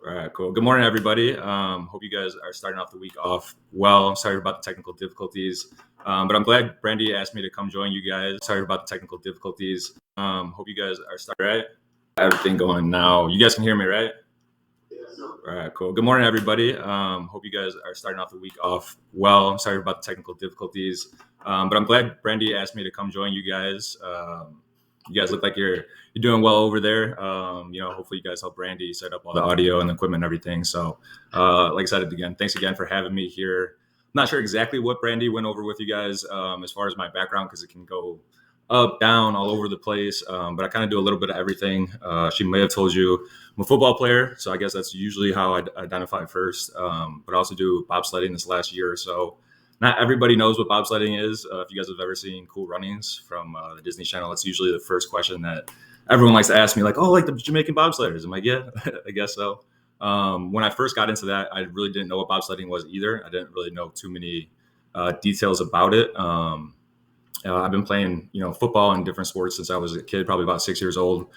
All right, cool. Good morning, everybody. Hope you guys are starting off the week off well. Sorry about the technical difficulties, but I'm glad Brandy asked me to come join you guys. Sorry about the technical difficulties. Hope you guys are starting right. Everything going now. You guys can hear me, right? All right, cool. Good morning, everybody. Hope you guys are starting off the week off well. Sorry about the technical difficulties, but I'm glad Brandy asked me to come join you guys. You guys look like you're doing well over there. Hopefully you guys help Brandy set up all the audio and the equipment and everything. So, like I said again, thanks again for having me here. I'm not sure exactly what Brandy went over with you guys as far as my background, because it can go up, down, all over the place. But I kind of do a little bit of everything. She may have told you I'm a football player, so I guess that's usually how I identify first. But I also do bobsledding this last year or so. Not everybody knows what bobsledding is. If you guys have ever seen Cool Runnings from the Disney Channel, it's usually the first question that everyone likes to ask me, like, "Oh, like the Jamaican bobsledders?" I'm like, "Yeah, I guess so." When I first got into that, I really didn't know what bobsledding was either. I didn't really know too many details about it. I've been playing, football and different sports since I was a kid, probably about 6 years old.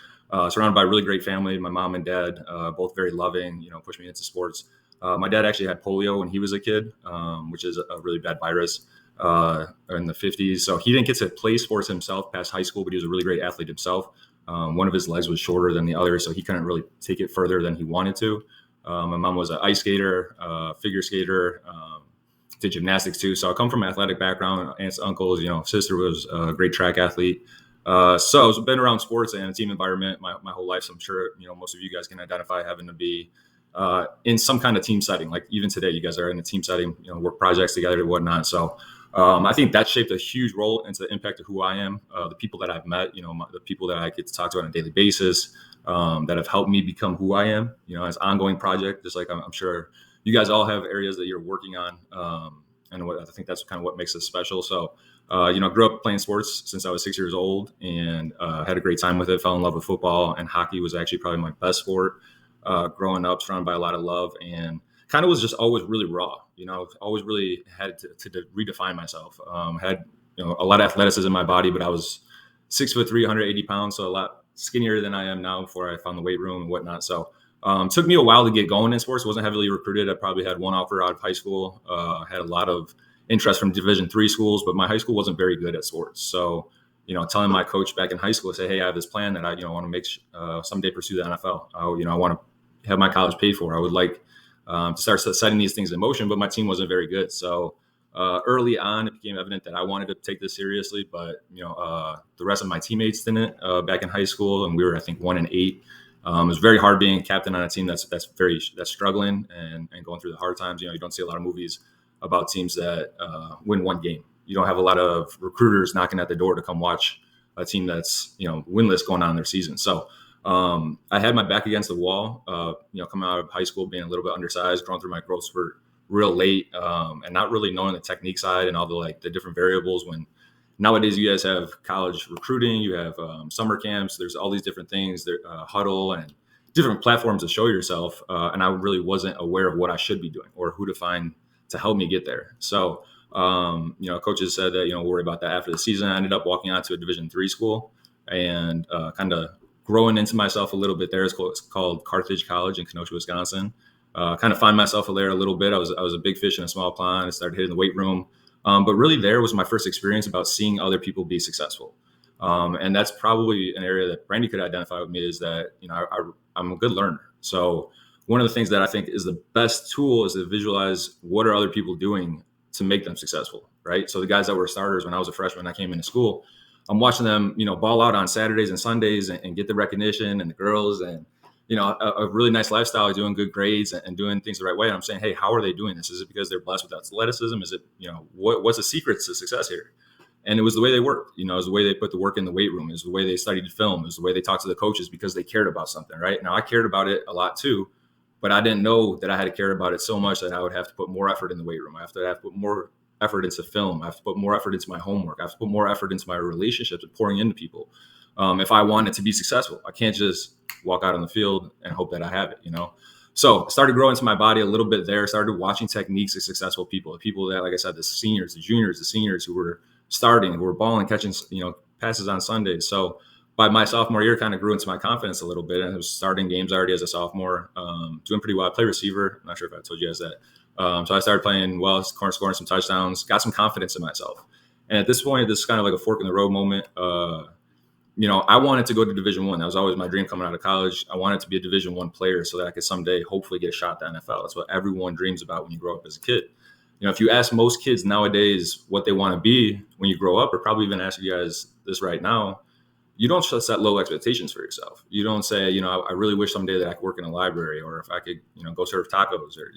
Surrounded by a really great family. My mom and dad, both very loving, pushed me into sports. My dad actually had polio when he was a kid, which is a really bad virus in the 50s. So he didn't get to play sports himself past high school, but he was a really great athlete himself. One of his legs was shorter than the other, so he couldn't really take it further than he wanted to. My mom was an ice skater, figure skater, did gymnastics too. So I come from an athletic background, aunts, uncles, sister was a great track athlete. So I've been around sports and a team environment my whole life. So I'm sure, most of you guys can identify having to be in some kind of team setting. Like even today, you guys are in a team setting, work projects together and whatnot. So I think that shaped a huge role into the impact of who I am, the people that I've met, the people that I get to talk to on a daily basis, that have helped me become who I am, as ongoing project, just like I'm sure you guys all have areas that you're working on. And I think that's kind of what makes us special. So, grew up playing sports since I was 6 years old and had a great time with it, fell in love with football, and hockey was actually probably my best sport growing up, surrounded by a lot of love, and kind of was just always really raw. Always really had to redefine myself. Had a lot of athleticism in my body, but I was 6'3", 180 pounds, so a lot skinnier than I am now before I found the weight room and whatnot. So took me a while to get going in sports. Wasn't heavily recruited. I probably had one offer out of high school. Had a lot of interest from Division III schools, but my high school wasn't very good at sports. So telling my coach back in high school, say, hey, I have this plan that I want to make someday pursue the NFL. I want to have my college paid for. I would like to start setting these things in motion, but my team wasn't very good. So early on, it became evident that I wanted to take this seriously, but the rest of my teammates didn't back in high school, and we were, I think, 1-8. It was very hard being captain on a team that's struggling and going through the hard times. You don't see a lot of movies about teams that win one game. You don't have a lot of recruiters knocking at the door to come watch a team that's winless going on in their season. So I had my back against the wall. Coming out of high school, being a little bit undersized, going through my growth spurt real late, and not really knowing the technique side and all the different variables. When nowadays you guys have college recruiting, you have summer camps. There's all these different things, huddle and different platforms to show yourself. And I really wasn't aware of what I should be doing or who to find to help me get there. So, coaches said that, worry about that after the season. I ended up walking on to a Division III school and kind of growing into myself a little bit there. It's called Carthage College in Kenosha, Wisconsin. Kind of find myself there a little bit. I was a big fish in a small pond. I started hitting the weight room. But really there was my first experience about seeing other people be successful. And that's probably an area that Brandy could identify with me, is that, I'm a good learner. So one of the things that I think is the best tool is to visualize what are other people doing to make them successful, right? So the guys that were starters when I was a freshman, I came into school, I'm watching them, ball out on Saturdays and Sundays and get the recognition and the girls and, a really nice lifestyle, doing good grades and doing things the right way. And I'm saying, hey, how are they doing this? Is it because they're blessed with athleticism? Is it, what's the secret to success here? And it was the way they worked, it was the way they put the work in the weight room. It was the way they studied film. It was the way they talked to the coaches because they cared about something, right? Now I cared about it a lot too, but I didn't know that I had to care about it so much that I would have to put more effort in the weight room. I have to put more effort into film. I have to put more effort into my homework. I have to put more effort into my relationships and pouring into people. If I wanted to be successful, I can't just walk out on the field and hope that I have it, So I started growing into my body a little bit there, started watching techniques of successful people, the people that, like I said, the seniors, the juniors, the seniors who were starting, who were balling, catching, passes on Sundays. So by my sophomore year, kind of grew into my confidence a little bit, and I was starting games already as a sophomore, doing pretty well. I play receiver. I'm not sure if I told you guys that. So I started playing well, scoring some touchdowns, got some confidence in myself. And at this point, this is kind of like a fork in the road moment. I wanted to go to Division One. That was always my dream coming out of college. I wanted to be a Division One player so that I could someday hopefully get a shot at the NFL. That's what everyone dreams about when you grow up as a kid. If you ask most kids nowadays what they want to be when you grow up, or probably even ask you guys this right now, you don't just set low expectations for yourself. You don't say, I really wish someday that I could work in a library, or if I could, go serve tacos, or,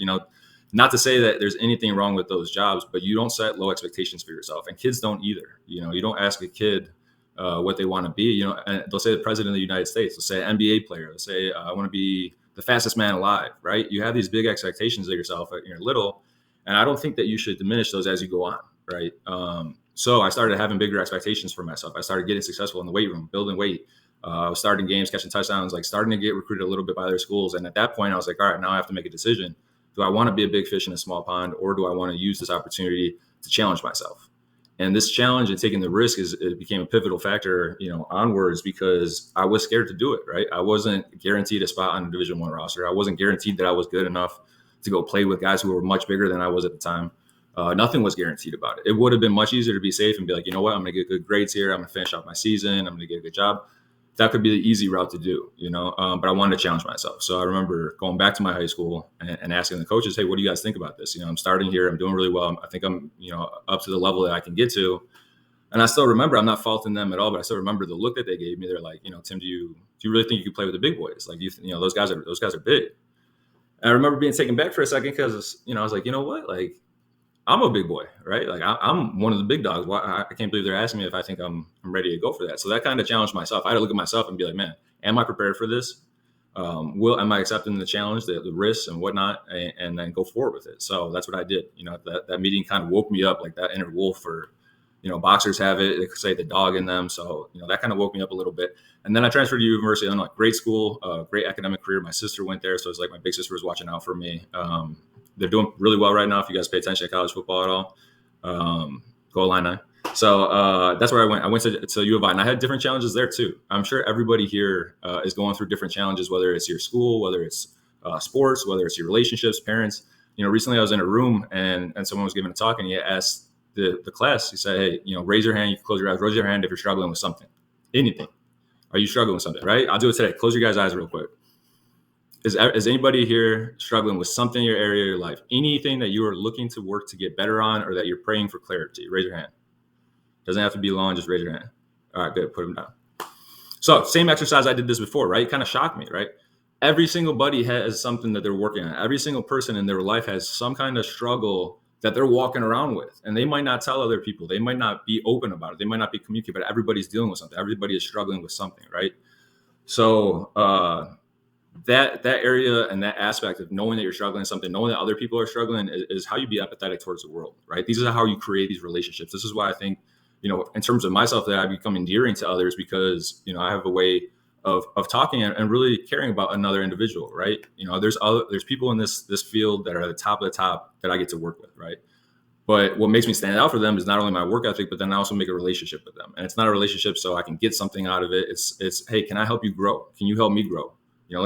not to say that there's anything wrong with those jobs, but you don't set low expectations for yourself, and kids don't either. You don't ask a kid what they want to be. And they'll say the president of the United States. They'll say an NBA player. They'll say I want to be the fastest man alive. Right? You have these big expectations of yourself when you're little, and I don't think that you should diminish those as you go on. Right? So I started having bigger expectations for myself. I started getting successful in the weight room, building weight. I was starting games, catching touchdowns, like starting to get recruited a little bit by other schools. And at that point, I was like, all right, now I have to make a decision. Do I want to be a big fish in a small pond, or do I want to use this opportunity to challenge myself? And this challenge and taking the risk it became a pivotal factor, onwards, because I was scared to do it. Right. I wasn't guaranteed a spot on a Division I roster. I wasn't guaranteed that I was good enough to go play with guys who were much bigger than I was at the time. Nothing was guaranteed about it. It would have been much easier to be safe and be like, you know what, I'm going to get good grades here. I'm going to finish off my season. I'm going to get a good job. That could be the easy route to do, but I wanted to challenge myself. So I remember going back to my high school and asking the coaches, hey, what do you guys think about this? I'm starting here. I'm doing really well. I think I'm, up to the level that I can get to. And I still remember, I'm not faulting them at all, but I still remember the look that they gave me. They're like, Tim, do you really think you could play with the big boys? Like, those guys are big. And I remember being taken back for a second because, I was like, you know what? Like, I'm a big boy, right? Like I'm one of the big dogs. I can't believe they're asking me if I think I'm ready to go for that. So that kind of challenged myself. I had to look at myself and be like, man, am I prepared for this? Am I accepting the challenge, the risks and whatnot, and then go forward with it? So that's what I did. That meeting kind of woke me up, like that inner wolf, or, boxers have it. They could say the dog in them. So, that kind of woke me up a little bit. And then I transferred to University of Illinois. Great school, great academic career. My sister went there. So it's like my big sister was watching out for me. They're doing really well right now. If you guys pay attention to college football at all, go Illini. So that's where I went. I went to U of I, and I had different challenges there too. I'm sure everybody here is going through different challenges, whether it's your school, whether it's sports, whether it's your relationships, parents. Recently I was in a room and someone was giving a talk, and he asked the class, he said, hey, raise your hand. You can close your eyes. Raise your hand if you're struggling with something, anything. Are you struggling with something, right? I'll do it today. Close your guys' eyes real quick. Is anybody here struggling with something in your area of your life? Anything that you are looking to work to get better on, or that you're praying for clarity? Raise your hand. Doesn't have to be long. Just raise your hand. All right, good. Put them down. So same exercise. I did this before, right? It kind of shocked me, right? Every single buddy has something that they're working on. Every single person in their life has some kind of struggle that they're walking around with. And they might not tell other people. They might not be open about it. They might not be communicating, but everybody's dealing with something. Everybody is struggling with something, right? So that area and that aspect of knowing that you're struggling with something, knowing that other people are struggling, is how you be empathetic towards the world, right? These are how you create these relationships. This is why I think, in terms of myself, that I become endearing to others, because, I have a way of talking and really caring about another individual, right? There's people in this field that are at the top of the top that I get to work with, right? But what makes me stand out for them is not only my work ethic, but then I also make a relationship with them. And it's not a relationship so I can get something out of it. It's hey, can I help you grow? Can you help me grow?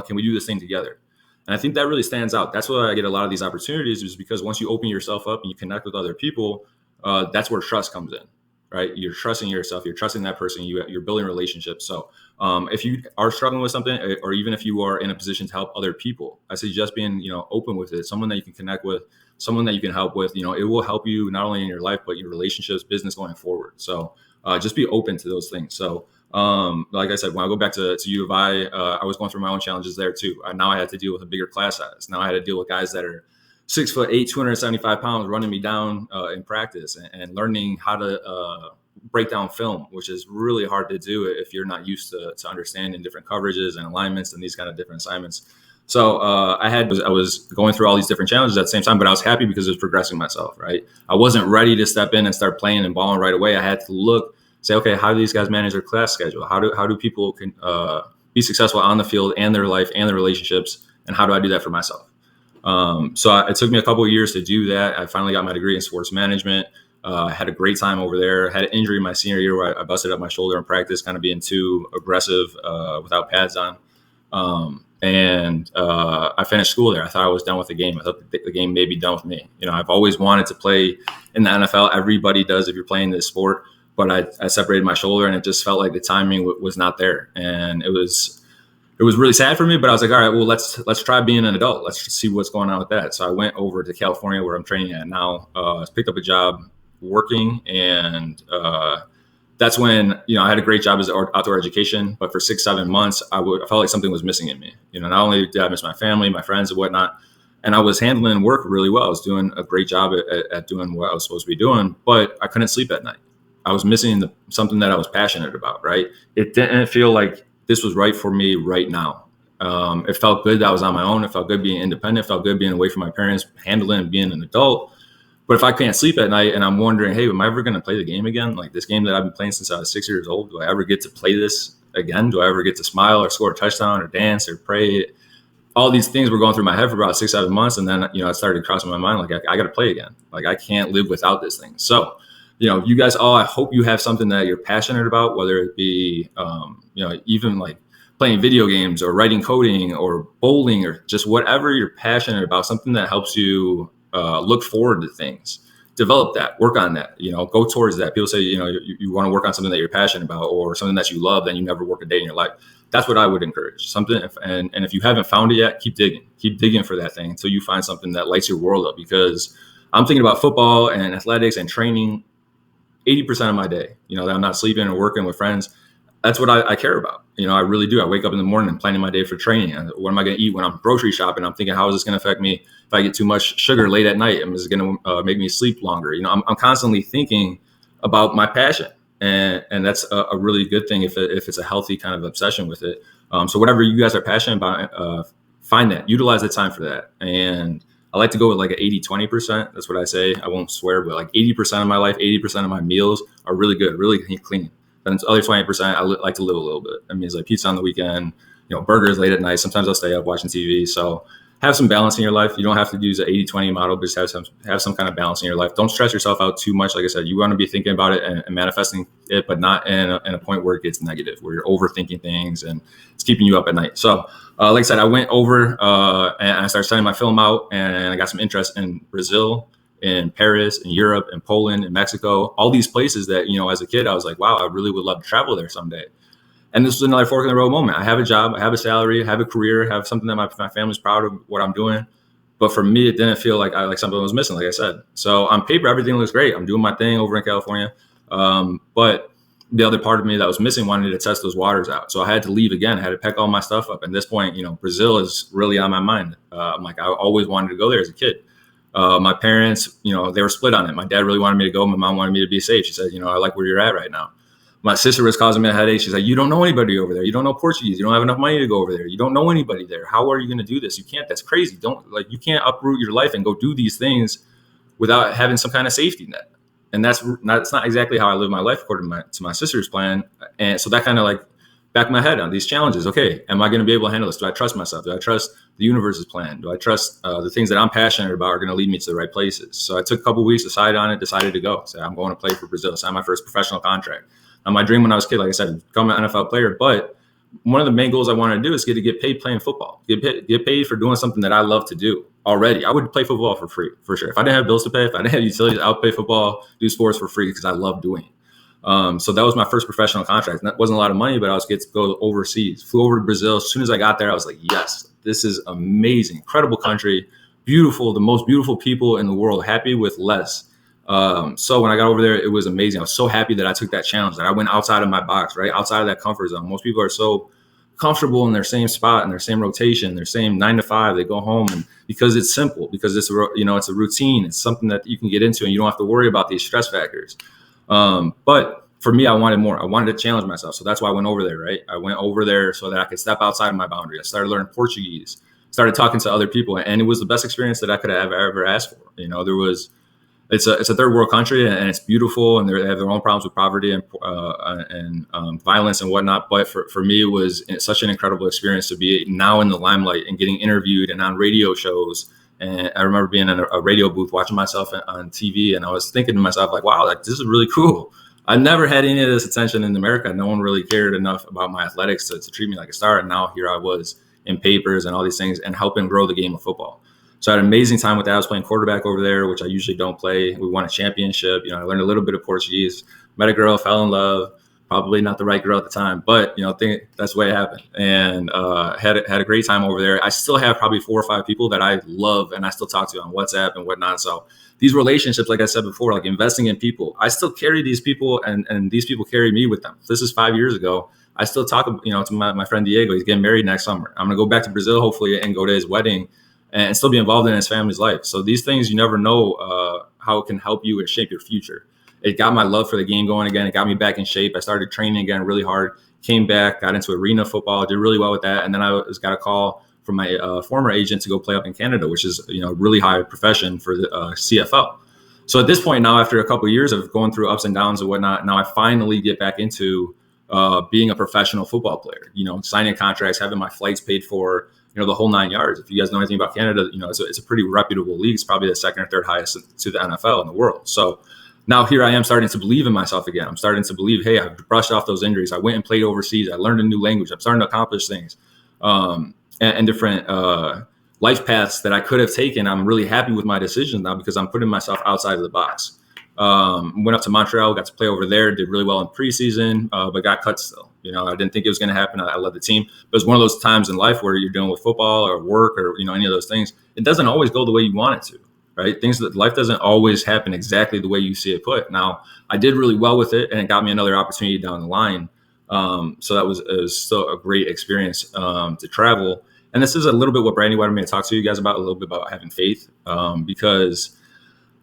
Can we do this thing together? And I think that really stands out. That's why I get a lot of these opportunities, is because once you open yourself up and you connect with other people, that's where trust comes in, right? You're trusting yourself. You're trusting that person. You're building relationships. So if you are struggling with something, or even if you are in a position to help other people, I suggest being, open with it. Someone that you can connect with, someone that you can help with, it will help you not only in your life, but your relationships, business going forward. So just be open to those things. So like I said, when I go back to U of I was going through my own challenges there too. Now I had to deal with a bigger class size. Now I had to deal with guys that are 6'8", 275 pounds, running me down in practice, and learning how to break down film, which is really hard to do if you're not used to understanding different coverages and alignments and these kind of different assignments. So I was going through all these different challenges at the same time, but I was happy because it was progressing myself, right? I wasn't ready to step in and start playing and balling right away. I had to say, okay, how do these guys manage their class schedule? How do people can be successful on the field and their life and their relationships? And how do I do that for myself? So it took me a couple of years to do that. I finally got my degree in sports management. Had a great time over there. Had an injury my senior year where I busted up my shoulder in practice, kind of being too aggressive without pads on. I finished school there. I thought I was done with the game. I thought the game may be done with me. I've always wanted to play in the NFL. Everybody does if you're playing this sport. But I separated my shoulder, and it just felt like the timing was not there. And it was really sad for me. But I was like, all right, well, let's try being an adult. Let's just see what's going on with that. So I went over to California, where I'm training at now. Picked up a job working, and that's when I had a great job as outdoor education. But for 6-7 months, I felt like something was missing in me. Not only did I miss my family, my friends, and whatnot, and I was handling work really well. I was doing a great job at doing what I was supposed to be doing, but I couldn't sleep at night. I was missing something that I was passionate about, right? It didn't feel like this was right for me right now. It felt good that I was on my own. It felt good being independent. It felt good being away from my parents, handling and being an adult. But if I can't sleep at night and I'm wondering, hey, am I ever going to play the game again? Like this game that I've been playing since I was 6 years old, do I ever get to play this again? Do I ever get to smile or score a touchdown or dance or pray? All these things were going through my head for about 6-7 months. And then, it started crossing my mind, like, I got to play again. Like, I can't live without this thing. So, you guys all, I hope you have something that you're passionate about, whether it be, even like playing video games or writing coding or bowling or just whatever you're passionate about, something that helps you look forward to things. Develop that, work on that, go towards that. People say, you want to work on something that you're passionate about or something that you love, then you never work a day in your life. That's what I would encourage. And if you haven't found it yet, keep digging for that thing until you find something that lights your world up. Because I'm thinking about football and athletics and training 80% of my day, that I'm not sleeping or working with friends. That's what I care about. I really do. I wake up in the morning and planning my day for training. What am I going to eat when I'm grocery shopping? I'm thinking, how is this going to affect me if I get too much sugar late at night? Is it going to make me sleep longer? I'm constantly thinking about my passion, and that's a really good thing if it's a healthy kind of obsession with it. So whatever you guys are passionate about, find that, utilize the time for that. And I like to go with like an 80-20%. That's what I say. I won't swear, but like 80% of my life, 80% of my meals are really good, really clean. Then the other 20%, I like to live a little bit. That means like pizza on the weekend, burgers late at night. Sometimes I'll stay up watching TV. So have some balance in your life. You don't have to use an 80-20 model, but just have some kind of balance in your life. Don't stress yourself out too much. Like I said, you want to be thinking about it and manifesting it, but not in a point where it gets negative, where you're overthinking things and it's keeping you up at night. So like I said, I went over and I started sending my film out, and I got some interest in Brazil, in Paris, in Europe, in Poland, in Mexico, all these places that, as a kid, I was like, wow, I really would love to travel there someday. And this was another fork in the road moment. I have a job, I have a salary, I have a career, I have something that my family's proud of what I'm doing. But for me, it didn't feel like something was missing, like I said. So on paper, everything looks great. I'm doing my thing over in California. But the other part of me that was missing wanted to test those waters out. So I had to leave again. I had to pack all my stuff up. At this point, Brazil is really on my mind. I'm like, I always wanted to go there as a kid. My parents, they were split on it. My dad really wanted me to go. My mom wanted me to be safe. She said, I like where you're at right now. My sister was causing me a headache. She's like, you don't know anybody over there. You don't know Portuguese. You don't have enough money to go over there. You don't know anybody there. How are you going to do this? You can't. That's crazy. You can't uproot your life and go do these things without having some kind of safety net. And that's not exactly how I live my life according to my sister's plan. And so that kind of like back my head on these challenges. Okay, am I going to be able to handle this? Do I trust myself? Do I trust the universe's plan? Do I trust the things that I'm passionate about are going to lead me to the right places? So I took a couple of weeks, decided to go. So I'm going to play for Brazil. Sign my first professional contract. My dream when I was a kid, like I said, become an NFL player. But one of the main goals I want to do is get paid playing football. Get paid for doing something that I love to do already. I would play football for free, for sure. If I didn't have bills to pay, if I didn't have utilities, I would play football, do sports for free because I love doing it. So that was my first professional contract. That wasn't a lot of money, but I was get to go overseas. Flew over to Brazil. As soon as I got there, I was like, yes, this is amazing. Incredible country. Beautiful. The most beautiful people in the world. Happy with less. So when I got over there, it was amazing. I was so happy that I took that challenge, that I went outside of my box, right? Outside of that comfort zone. Most people are so comfortable in their same spot, in their same rotation, their same 9 to 5. They go home, and because it's simple, because it's a routine. It's something that you can get into and you don't have to worry about these stress factors. But for me, I wanted more. I wanted to challenge myself. So that's why I went over there, right? I went over there so that I could step outside of my boundary. I started learning Portuguese, started talking to other people, and it was the best experience that I could have ever asked for. It's a third world country, and it's beautiful, and they have their own problems with poverty and violence and whatnot. But for me, it was such an incredible experience to be now in the limelight and getting interviewed and on radio shows And I remember being in a radio booth watching myself on TV, and I was thinking to myself, like, wow, like, this is really cool. I never had any of this attention in America. No one really cared enough about my athletics to treat me like a star. And now here I was in papers and all these things and helping grow the game of football. So I had an amazing time with that. I was playing quarterback over there, which I usually don't play. We won a championship. I learned a little bit of Portuguese, met a girl, fell in love. Probably not the right girl at the time, but that's the way it happened. And had a great time over there. I still have probably 4 or 5 people that I love and I still talk to on WhatsApp and whatnot. So these relationships, like I said before, like investing in people, I still carry these people and these people carry me with them. This is 5 years ago. I still talk, to my friend Diego. He's getting married next summer. I'm going to go back to Brazil, hopefully, and go to his wedding and still be involved in his family's life. So these things, you never know how it can help you and shape your future. It got my love for the game going again. It got me back in shape. I started training again really hard, came back, got into arena football, did really well with that. And then I got a call from my former agent to go play up in Canada, which is, a really high profession for the CFL. So at this point now, after a couple of years of going through ups and downs and whatnot, now I finally get back into being a professional football player, signing contracts, having my flights paid for, the whole 9 yards. If you guys know anything about Canada, it's a pretty reputable league. It's probably the second or third highest to the NFL in the world. So now here I am starting to believe in myself again. I'm starting to believe, hey, I've brushed off those injuries. I went and played overseas. I learned a new language. I'm starting to accomplish things and different life paths that I could have taken. I'm really happy with my decisions now because I'm putting myself outside of the box. Went up to Montreal, got to play over there, did really well in preseason, but got cut still. I didn't think it was going to happen. I love the team. But it's one of those times in life where you're dealing with football or work or, any of those things. It doesn't always go the way you want it to. Right? Things that life doesn't always happen exactly the way you see it put. Now, I did really well with it and it got me another opportunity down the line. So it was still a great experience to travel. And this is a little bit what Brandy wanted me to talk to you guys about, a little bit about having faith, because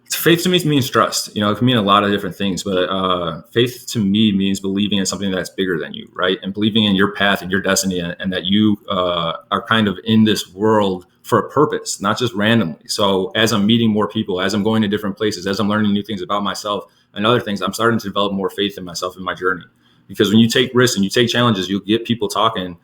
faith to me means trust. It can mean a lot of different things, but faith to me means believing in something that's bigger than you, right? And believing in your path and your destiny and that you are kind of in this world for a purpose, not just randomly. So as I'm meeting more people, as I'm going to different places, as I'm learning new things about myself and other things, I'm starting to develop more faith in myself and my journey. Because when you take risks and you take challenges, you'll get people talking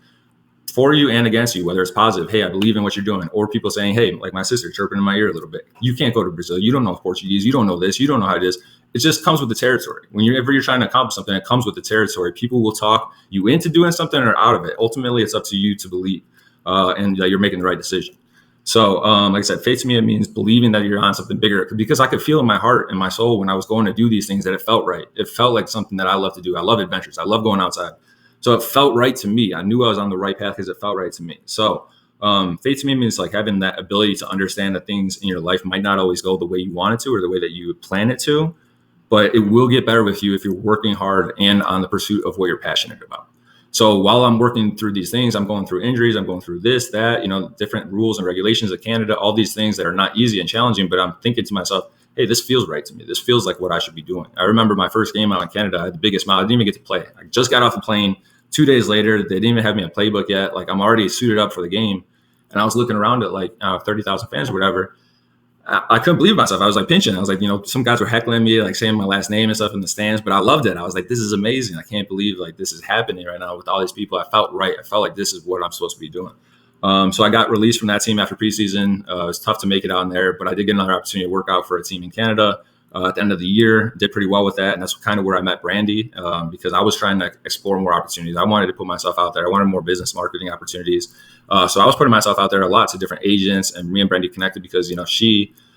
for you and against you, whether it's positive, hey, I believe in what you're doing, or people saying, hey, like my sister chirping in my ear a little bit, you can't go to Brazil, you don't know Portuguese, you don't know this, you don't know how it is. It just comes with the territory. Whenever you're trying to accomplish something, it comes with the territory. People will talk you into doing something or out of it. Ultimately, it's up to you to believe and you're making the right decision. So, like I said, faith to me, it means believing that you're on something bigger, because I could feel in my heart and my soul when I was going to do these things that it felt right. It felt like something that I love to do. I love adventures. I love going outside. So it felt right to me. I knew I was on the right path because it felt right to me. So faith to me means like having that ability to understand that things in your life might not always go the way you want it to or the way that you plan it to, but it will get better with you if you're working hard and on the pursuit of what you're passionate about. So while I'm working through these things, I'm going through injuries, I'm going through this, that, different rules and regulations of Canada, all these things that are not easy and challenging, but I'm thinking to myself, hey, this feels right to me. This feels like what I should be doing. I remember my first game out in Canada, I had the biggest smile. I didn't even get to play. I just got off the plane 2 days later. They didn't even have me a playbook yet. Like I'm already suited up for the game. And I was looking around at like 30,000 fans or whatever. I couldn't believe myself. I was like pinching. I was like, some guys were heckling me, like saying my last name and stuff in the stands, but I loved it. I was like, this is amazing. I can't believe like this is happening right now with all these people. I felt right. I felt like this is what I'm supposed to be doing. So I got released from that team after preseason. It was tough to make it out in there, but I did get another opportunity to work out for a team in Canada at the end of the year. Did pretty well with that. And that's kind of where I met Brandy because I was trying to explore more opportunities. I wanted to put myself out there. I wanted more business marketing opportunities. So I was putting myself out there a lot to different agents, and me and Brandy connected because,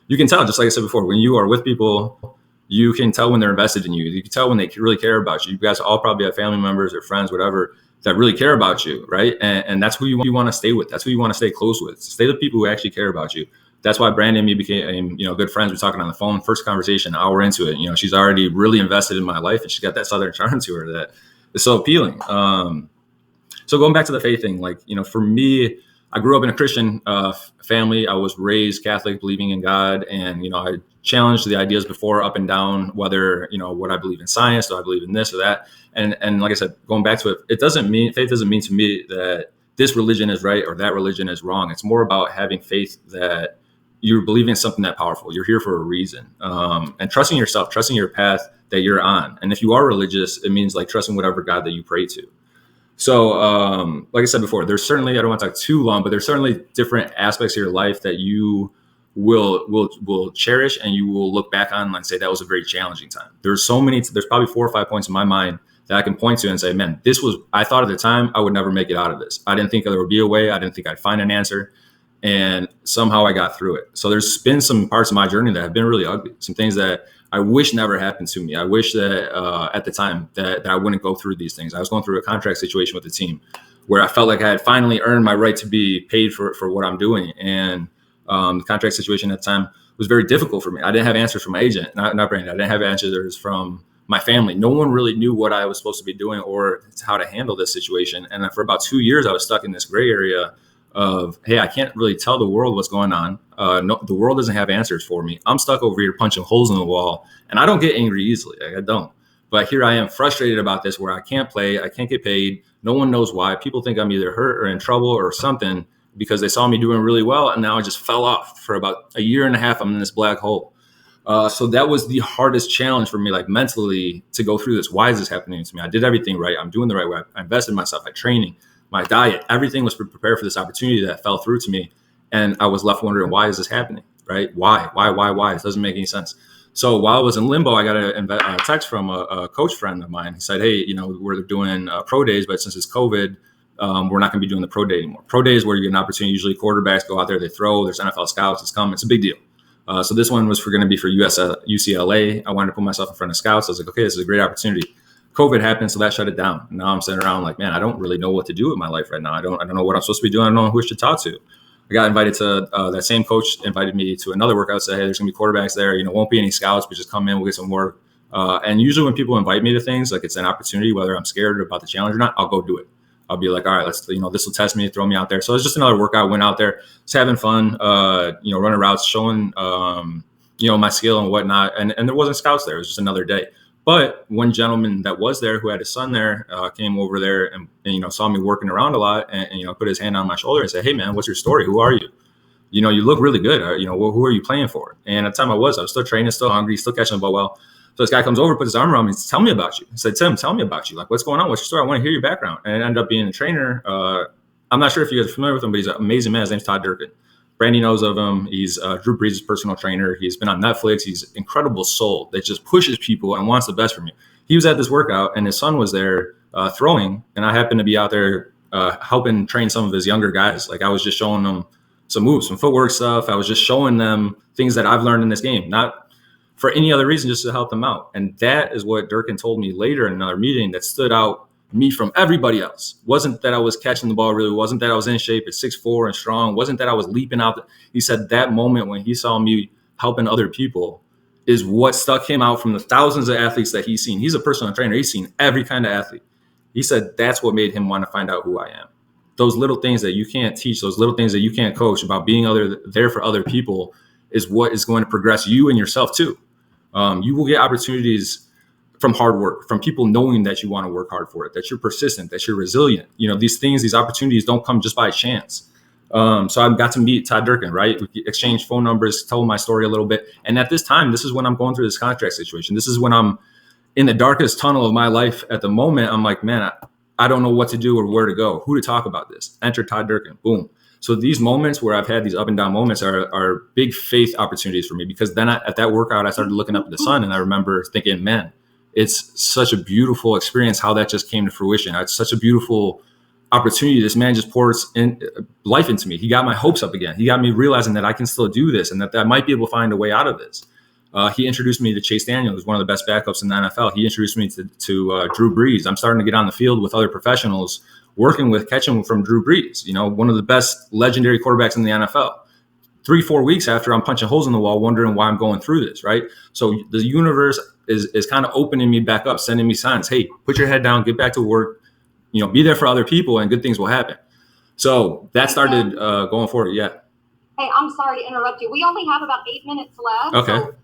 you can tell, just like I said before, when you are with people, you can tell when they're invested in you. You can tell when they really care about you. You guys all probably have family members or friends, whatever, that really care about you, right? And that's who you want to stay with. That's who you want to stay close with. Stay with people who actually care about you. That's why Brandon and me became, good friends. We're talking on the phone, first conversation, an hour into it. She's already really invested in my life, and she's got that Southern charm to her that is so appealing. So going back to the faith thing, for me, I grew up in a Christian family. I was raised Catholic, believing in God. And, I challenged the ideas before up and down, whether, what I believe in science, do I believe in this or that. And like I said, going back to it, faith doesn't mean to me that this religion is right or that religion is wrong. It's more about having faith that you're believing in something that powerful. You're here for a reason. And trusting yourself, trusting your path that you're on. And if you are religious, it means like trusting whatever God that you pray to. So, like I said before, there's certainly, I don't want to talk too long, but there's certainly different aspects of your life that you will cherish, and you will look back on and say that was a very challenging time. There's probably 4 or 5 points in my mind that I can point to and say, man, I thought at the time I would never make it out of this. I didn't think there would be a way. I didn't think I'd find an answer. And somehow I got through it. So there's been some parts of my journey that have been really ugly. Some things that I wish never happened to me. I wish that at the time that I wouldn't go through these things. I was going through a contract situation with the team where I felt like I had finally earned my right to be paid for what I'm doing. And the contract situation at the time was very difficult for me. I didn't have answers from my agent, not Brandon. I didn't have answers from my family. No one really knew what I was supposed to be doing or how to handle this situation. And for about 2 years, I was stuck in this gray area of, hey, I can't really tell the world what's going on. No, the world doesn't have answers for me. I'm stuck over here punching holes in the wall, and I don't get angry easily. I don't. But here I am frustrated about this, where I can't play, I can't get paid. No one knows why. People think I'm either hurt or in trouble or something because they saw me doing really well, and now I just fell off. For about a year and a half, I'm in this black hole. So that was the hardest challenge for me, like mentally, to go through this. Why is this happening to me? I did everything right. I'm doing the right way. I invested in myself, my training, my diet, everything was prepared for this opportunity that fell through to me. And I was left wondering, why is this happening? Right? Why? It doesn't make any sense. So while I was in limbo, I got a text from a coach friend of mine. He said, hey, we're doing pro days, but since it's COVID, we're not going to be doing the pro day anymore. Pro day is where you get an opportunity. Usually quarterbacks go out there, they throw, there's NFL scouts, it's coming. It's a big deal. So this one was going to be for UCLA. I wanted to put myself in front of scouts. I was like, okay, this is a great opportunity. COVID happened, so that shut it down. Now I'm sitting around like, man, I don't really know what to do with my life right now. I don't know what I'm supposed to be doing. I don't know who I should talk to. I got invited to that same coach invited me to another workout. Said, hey, there's gonna be quarterbacks there. Won't be any scouts, but just come in, we'll get some work. And usually when people invite me to things, like it's an opportunity, whether I'm scared about the challenge or not, I'll go do it. I'll be like, all right, this will test me, throw me out there. So it's just another workout. Went out there, just having fun, running routes, showing, my skill and whatnot. And there wasn't scouts there. It was just another day. But one gentleman that was there, who had his son there, came over there and saw me working around a lot, and put his hand on my shoulder and said, hey man, what's your story? Who are you? You look really good. Who are you playing for? And at the time I was still training, still hungry, still catching the ball well. So this guy comes over, puts his arm around me, and says, tell me about you. I said, Tim, tell me about you. Like, what's going on? What's your story? I want to hear your background. And it ended up being a trainer. I'm not sure if you guys are familiar with him, but he's an amazing man. His name's Todd Durkin. Brandy knows of him. He's Drew Brees' personal trainer. He's been on Netflix. He's an incredible soul that just pushes people and wants the best from you. He was at this workout, and his son was there throwing, and I happened to be out there helping train some of his younger guys. Like, I was just showing them some moves, some footwork stuff. I was just showing them things that I've learned in this game, not for any other reason, just to help them out. And that is what Durkin told me later in another meeting that stood out me from everybody else. Wasn't that I was catching the ball really, wasn't that I was in shape at 6'4" and strong, wasn't that I was leaping out. He said that moment when he saw me helping other people is what stuck him out from the thousands of athletes that he's seen. He's a personal trainer. He's seen every kind of athlete. He said that's what made him want to find out who I am. Those little things that you can't teach, those little things that you can't coach, about being there for other people, is what is going to progress you and yourself too. You will get opportunities from hard work, from people knowing that you want to work hard for it, that you're persistent, that you're resilient. These opportunities don't come just by chance. So I got to meet Todd Durkin, right? We exchanged phone numbers, told my story a little bit. And at this time, this is when I'm going through this contract situation. This is when I'm in the darkest tunnel of my life at the moment. I'm like, man, I don't know what to do or where to go, who to talk about this. Enter Todd Durkin, boom. So these moments where I've had these up and down moments are big faith opportunities for me, because then at that workout, I started looking up at the sun, and I remember thinking, man, it's such a beautiful experience how that just came to fruition. It's such a beautiful opportunity. This man just pours in life into me. He got my hopes up again. He got me realizing that I can still do this, and that I might be able to find a way out of this. He introduced me to Chase Daniel, who's one of the best backups in the NFL. He introduced me to Drew Brees. I'm starting to get on the field with other professionals, catching from Drew Brees, one of the best legendary quarterbacks in the NFL. 3-4 weeks after, I'm punching holes in the wall, wondering why I'm going through this, right? So the universe is kind of opening me back up, sending me signs. Hey, put your head down, get back to work, be there for other people, and good things will happen. So that started going forward. Yeah. Hey, I'm sorry to interrupt you. We only have about 8 minutes left. Okay. So,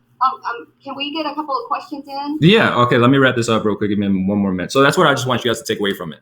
can we get a couple of questions in? Yeah. Okay. Let me wrap this up real quick. Give me one more minute. So that's what I just want you guys to take away from it.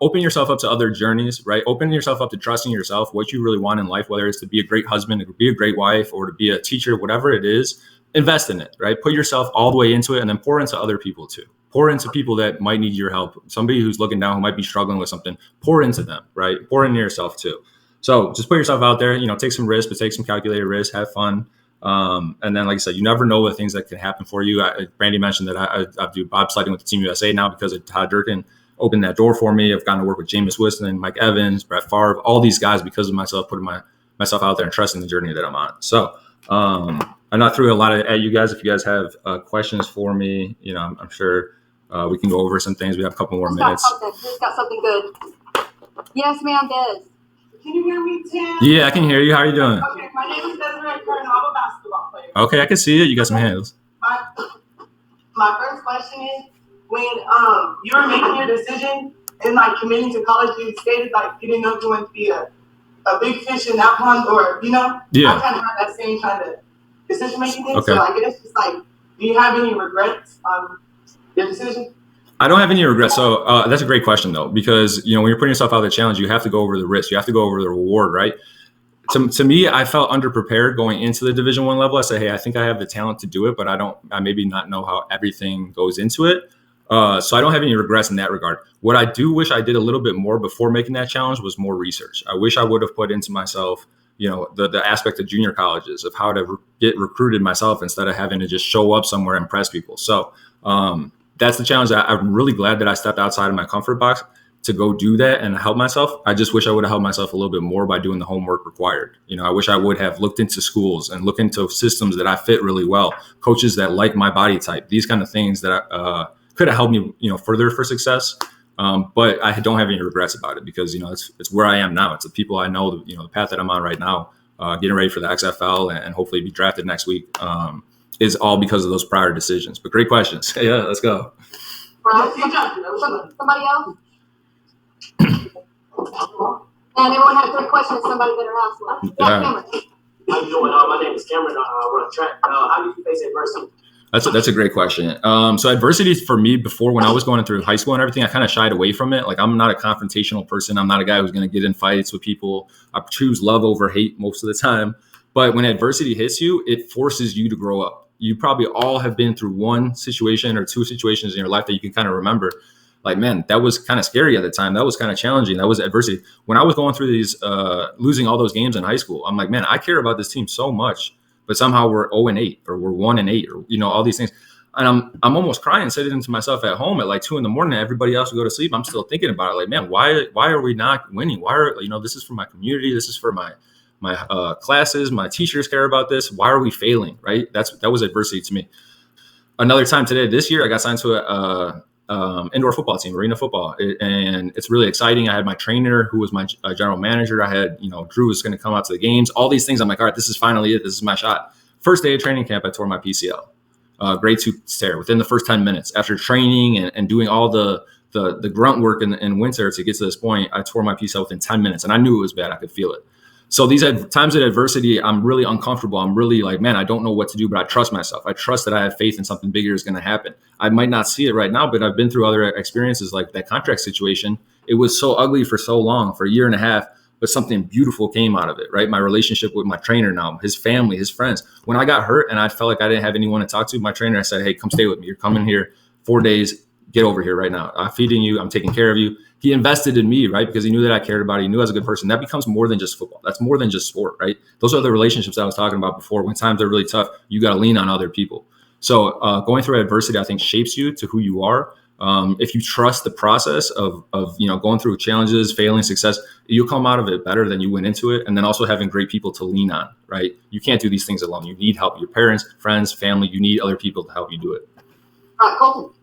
Open yourself up to other journeys, right? Open yourself up to trusting yourself, what you really want in life, whether it's to be a great husband, to be a great wife, or to be a teacher, whatever it is. Invest in it, right? Put yourself all the way into it, and then pour into other people too. Pour into people that might need your help. Somebody who's looking down, who might be struggling with something, pour into them, right? Pour into yourself too. So just put yourself out there, take some risks, but take some calculated risks, have fun. And then, like I said, you never know the things that can happen for you. Brandy mentioned that I do bobsledding with the Team USA now because of Todd Durkin opened that door for me. I've gotten to work with Jameis Winston, Mike Evans, Brett Favre, all these guys because of myself, putting myself out there and trusting the journey that I'm on. So I not threw a lot at you guys. If you guys have questions for me, I'm sure we can go over some things. We have a couple more minutes. Who's got something good? Yes, ma'am, Des. Can you hear me, Tim? Yeah, I can hear you. How are you doing? Okay, my name is Desiree Curtin. I'm a basketball player. Okay, I can see it. You got some handles. My first question is, when you were making your decision and like committing to college, you stated like you didn't know if you wanted to be a big fish in that pond, or Yeah. I kind of have that same kind of decision making thing. Okay. So I guess it's like, do you have any regrets on your decision? I don't have any regrets. So that's a great question, though, because when you're putting yourself out there challenge, you have to go over the risk. You have to go over the reward, right? To me, I felt underprepared going into the Division I level. I said, hey, I think I have the talent to do it, but I maybe not know how everything goes into it. So I don't have any regrets in that regard. What I do wish I did a little bit more before making that challenge was more research. I wish I would have put into myself, the aspect of junior colleges, of how to get recruited myself instead of having to just show up somewhere and impress people. So that's the challenge. I'm really glad that I stepped outside of my comfort box to go do that and help myself. I just wish I would have helped myself a little bit more by doing the homework required. I wish I would have looked into schools and looked into systems that I fit really well, coaches that like my body type, these kind of things that could have helped me, further for success. But I don't have any regrets about it because, it's where I am now. It's the people I know, the path that I'm on right now, getting ready for the XFL and hopefully be drafted next week. Is all because of those prior decisions. But great questions. Yeah, let's go. Somebody else? And everyone had 3 questions. Somebody better ask one. Yeah, Cameron. How you doing? My name is Cameron. I run track. How do you face adversity? That's a great question. So adversity for me before, when I was going through high school and everything, I kind of shied away from it. Like, I'm not a confrontational person. I'm not a guy who's going to get in fights with people. I choose love over hate most of the time. But when adversity hits you, it forces you to grow up. You probably all have been through one situation or 2 situations in your life that you can kind of remember. Like, man, that was kind of scary at the time. That was kind of challenging. That was adversity. When I was going through these, losing all those games in high school, I'm like, man, I care about this team so much, but somehow we're 0-8 or we're 1-8 or, all these things. And I'm almost crying, sitting to myself at home at like 2 a.m. Everybody else would go to sleep. I'm still thinking about it. Like, man, why are we not winning? Why are, this is for my community. This is for my classes. My teachers care about this. Why are we failing? Right. That was adversity to me. Another time this year, I got signed to a indoor football team, arena football. And it's really exciting. I had my trainer who was my general manager. I had, Drew was going to come out to the games, all these things. I'm like, all right, this is finally it. This is my shot. First day of training camp, I tore my PCL, grade 2 tear within the first 10 minutes after training and doing all the grunt work in winter to get to this point. I tore my PCL within 10 minutes and I knew it was bad. I could feel it. So these times of adversity, I'm really uncomfortable. I'm really like, man, I don't know what to do, but I trust myself. I trust that I have faith in something bigger is going to happen. I might not see it right now, but I've been through other experiences like that contract situation. It was so ugly for so long, for a year and a half, but something beautiful came out of it, right? My relationship with my trainer now, his family, his friends. When I got hurt and I felt like I didn't have anyone to talk to, my trainer, I said, hey, come stay with me. You're coming here 4 days. Get over here right now. I'm feeding you. I'm taking care of you. He invested in me, right? Because he knew that I cared about it. He knew I was a good person. That becomes more than just football. That's more than just sport, right? Those are the relationships I was talking about before. When times are really tough, you got to lean on other people. So going through adversity, I think, shapes you to who you are. If you trust the process of going through challenges, failing, success, you'll come out of it better than you went into it. And then also having great people to lean on, right? You can't do these things alone. You need help. Your parents, friends, family. You need other people to help you do it. All right, Colton.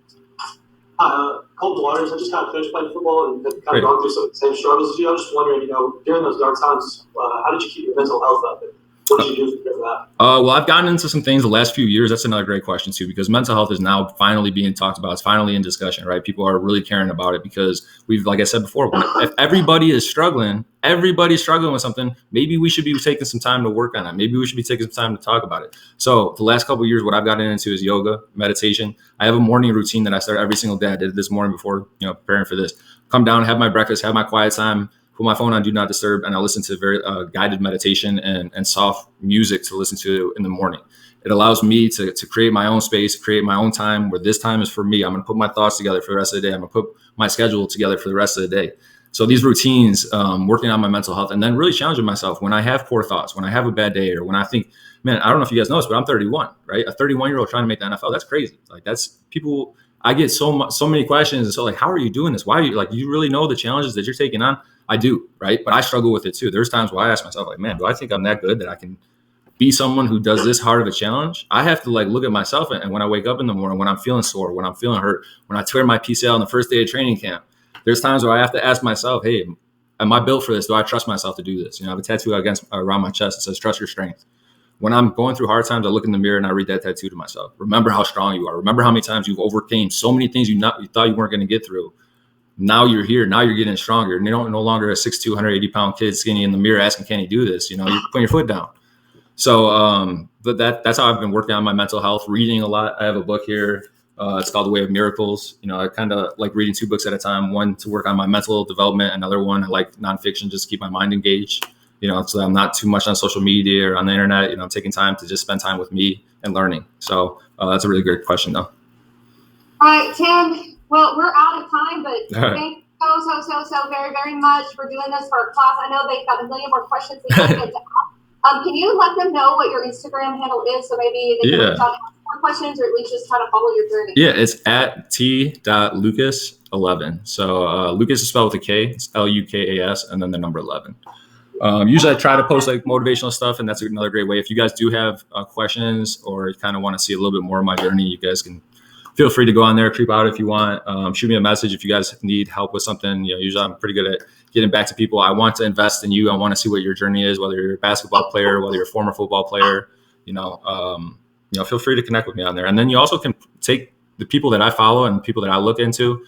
Colton Waters. I just kind of finished playing football and kind of gone through some of the same struggles as you. I was just wondering, during those dark times, how did you keep your mental health up? And what did you do to prepare for that? Well, I've gotten into some things the last few years. That's another great question too, because mental health is now finally being talked about. It's finally in discussion, right? People are really caring about it because like I said before, if everybody's struggling with something, maybe we should be taking some time to work on it. Maybe we should be taking some time to talk about it. So the last couple of years, what I've gotten into is yoga, meditation. I have a morning routine that I start every single day. I did it this morning before, preparing for this. Come down, have my breakfast, have my quiet time, put my phone on Do Not Disturb, and I listen to very guided meditation and soft music to listen to in the morning. It allows me to create my own space, create my own time where this time is for me. I'm going to put my thoughts together for the rest of the day. I'm going to put my schedule together for the rest of the day. So these routines, working on my mental health, and then really challenging myself when I have poor thoughts, when I have a bad day, or when I think, man, I don't know if you guys know this, but I'm 31, right? A 31-year-old trying to make the NFL. That's crazy. Like, that's people. I get so many questions. And so, like, how are you doing this? Why are you, like, you really know the challenges that you're taking on? I do, right? But I struggle with it too. There's times where I ask myself, like, man, do I think I'm that good that I can be someone who does this hard of a challenge? I have to, like, look at myself, and when I wake up in the morning, when I'm feeling sore, when I'm feeling hurt, when I tear my PCL on the first day of training camp, there's times where I have to ask myself, hey, am I built for this? Do I trust myself to do this? You know, I have a tattoo around my chest that says, trust your strength. When I'm going through hard times, I look in the mirror and I read that tattoo to myself. Remember how strong you are. Remember how many times you've overcame so many things you thought you weren't going to get through. Now you're here. Now you're getting stronger. And you don't no longer a 6'2", 180-pound kid skinny in the mirror asking, can he do this? You know, you're putting your foot down. So, but that's how I've been working on my mental health, reading a lot. I have a book here. It's called The Way of Miracles. You know, I kind of like reading 2 books at a time, one to work on my mental development, another one I like nonfiction, just to keep my mind engaged, you know, so I'm not too much on social media or on the internet. You know, I'm taking time to just spend time with me and learning. So that's a really great question, though. All right, Tim. Well, we're out of time, but thank you so very, very much for doing this for our class. I know they've got a million more questions they can get to ask. Can you let them know what your Instagram handle is, so maybe they can reach out and ask more questions, or at least just try to follow your journey? Yeah, it's at t.lukas11. So Lukas is spelled with a K. It's Lukas, and then the number 11. Usually I try to post like motivational stuff, and that's another great way. If you guys do have questions or kind of want to see a little bit more of my journey, you guys can feel free to go on there, creep out if you want. Shoot me a message if you guys need help with something. You know, usually I'm pretty good at getting back to people. I want to invest in you. I want to see what your journey is, whether you're a basketball player, whether you're a former football player. You know, feel free to connect with me on there. And then you also can take the people that I follow and people that I look into.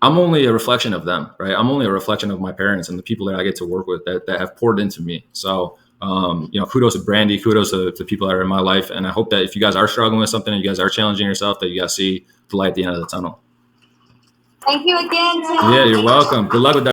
I'm only a reflection of them, right? I'm only a reflection of my parents and the people that I get to work with that have poured into me. So, kudos to Brandy, kudos to the people that are in my life. And I hope that if you guys are struggling with something and you guys are challenging yourself, that you guys see the light at the end of the tunnel. Thank you again, Tim. Yeah, you're welcome. Good luck with that.